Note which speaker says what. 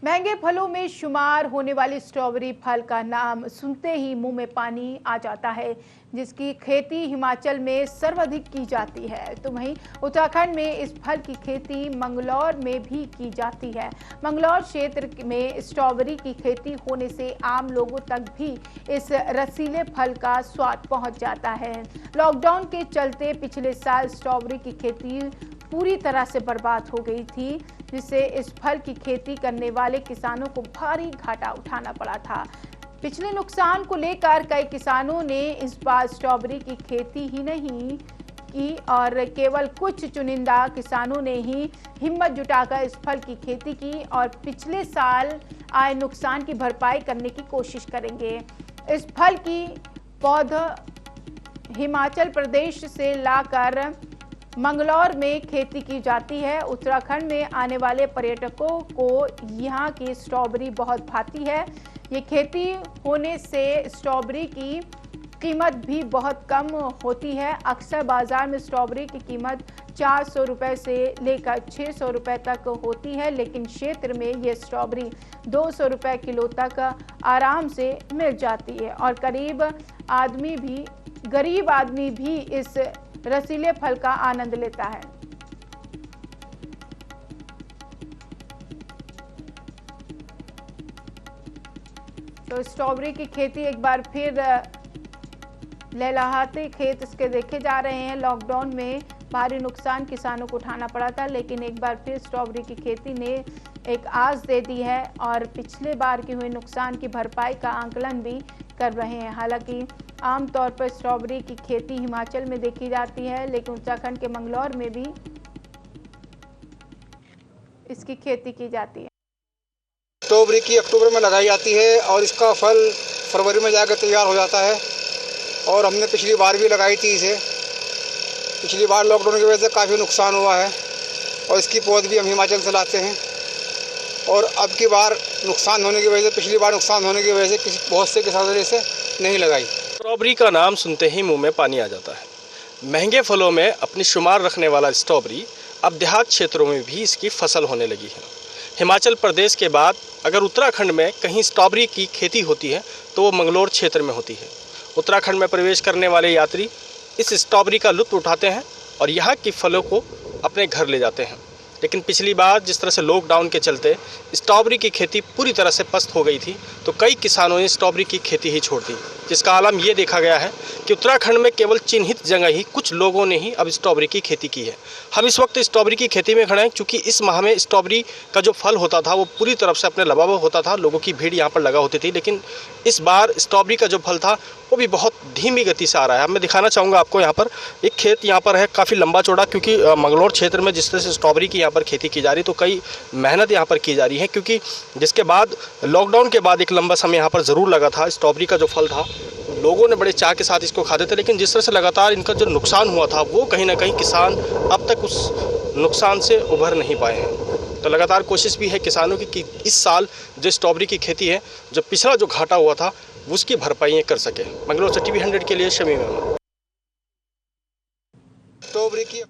Speaker 1: महंगे फलों में शुमार होने वाली स्ट्रॉबेरी फल का नाम सुनते ही मुंह में पानी आ जाता है, जिसकी खेती हिमाचल में सर्वाधिक की जाती है। तो वहीं उत्तराखंड में इस फल की खेती मंगलौर में भी की जाती है। मंगलौर क्षेत्र में स्ट्रॉबेरी की खेती होने से आम लोगों तक भी इस रसीले फल का स्वाद पहुंच जाता है। लॉकडाउन के चलते पिछले साल स्ट्रॉबेरी की खेती पूरी तरह से बर्बाद हो गई थी, जिससे इस फल की खेती करने वाले किसानों को भारी घाटा उठाना पड़ा था। पिछले नुकसान को लेकर कई किसानों ने इस बार स्ट्रॉबेरी की खेती ही नहीं की और केवल कुछ चुनिंदा किसानों ने ही हिम्मत जुटाकर इस फल की खेती की और पिछले साल आए नुकसान की भरपाई करने की कोशिश करेंगे। इस फल की पौधा हिमाचल प्रदेश से लाकर मंगलौर में खेती की जाती है। उत्तराखंड में आने वाले पर्यटकों को यहाँ की स्ट्रॉबेरी बहुत भाती है। ये खेती होने से स्ट्रॉबेरी की कीमत भी बहुत कम होती है। अक्सर बाजार में स्ट्रॉबेरी की कीमत 400 रुपये से लेकर 600 रुपये तक होती है, लेकिन क्षेत्र में ये स्ट्रॉबेरी 200 रुपये किलो तक आराम से मिल जाती है और गरीब आदमी भी इस रसीले फल का आनंद लेता है। तो स्ट्रॉबेरी की खेती एक बार फिर लहलहाते खेत इसके देखे जा रहे हैं। लॉकडाउन में भारी नुकसान किसानों को उठाना पड़ा था, लेकिन एक बार फिर स्ट्रॉबेरी की खेती ने एक आस दे दी है और पिछले बार के हुए नुकसान की भरपाई का आंकलन भी कर रहे हैं। हालांकि आमतौर पर स्ट्रॉबेरी की खेती हिमाचल में देखी जाती है, लेकिन उत्तराखंड के मंगलौर में भी इसकी खेती की जाती है।
Speaker 2: स्ट्रॉबेरी की अक्टूबर में लगाई जाती है और इसका फल फरवरी में जाकर तैयार हो जाता है। और हमने पिछली बार भी लगाई थी इसे। पिछली बार लॉकडाउन की वजह से काफ़ी नुकसान हुआ है और इसकी पौध भी हम हिमाचल से लाते हैं। और अब की बार नुकसान होने की वजह से बहुत से किसानों ने इसे नहीं लगाई।
Speaker 3: स्ट्रॉबेरी का नाम सुनते ही मुंह में पानी आ जाता है। महंगे फलों में अपनी शुमार रखने वाला स्ट्रॉबेरी अब देहात क्षेत्रों में भी इसकी फसल होने लगी है। हिमाचल प्रदेश के बाद अगर उत्तराखंड में कहीं स्ट्रॉबेरी की खेती होती है तो वो मंगलौर क्षेत्र में होती है। उत्तराखंड में प्रवेश करने वाले यात्री इस स्ट्रॉबेरी का लुत्फ उठाते हैं और यहाँ की फलों को अपने घर ले जाते हैं। लेकिन पिछली बार जिस तरह से लॉकडाउन के चलते स्ट्रॉबेरी की खेती पूरी तरह से पस्त हो गई थी, तो कई किसानों ने स्ट्रॉबेरी की खेती ही छोड़ दी, जिसका आलम ये देखा गया है कि उत्तराखंड में केवल चिन्हित जगह ही कुछ लोगों ने ही अब स्ट्रॉबेरी की खेती की है। हम इस वक्त स्ट्रॉबेरी की खेती में खड़े हैं, क्योंकि इस माह में स्ट्रॉबेरी का जो फल होता था वो पूरी तरफ से अपने लबाव होता था, लोगों की भीड़ यहाँ पर लगा होती थी। लेकिन इस बार स्ट्रॉबेरी का जो फल था वो भी बहुत धीमी गति से आ रहा है। मैं दिखाना चाहूँगा आपको, यहाँ पर एक खेत यहाँ पर है काफ़ी लंबा चौड़ा, क्योंकि मंगलौर क्षेत्र में जिस तरह से स्ट्रॉबेरी की यहाँ पर खेती की जा रही है तो कई मेहनत यहाँ पर की जा रही है, क्योंकि जिसके बाद लॉकडाउन के बाद एक लंबा समय यहाँ पर ज़रूर लगा था। स्ट्रॉबेरी का जो फल था लोगों ने बड़े चाह के साथ इसको खाते थे, लेकिन जिस तरह से लगातार इनका जो नुकसान हुआ था वो कहीं ना कहीं किसान अब तक उस नुकसान से उभर नहीं पाए हैं। तो लगातार कोशिश भी है किसानों की कि इस साल जो स्ट्रॉबेरी की खेती है, जो पिछला जो घाटा हुआ था उसकी भरपाई कर सके। मंगलौर से TV 100 के लिए शमीम अहमद।
Speaker 2: स्ट्रॉबेरी की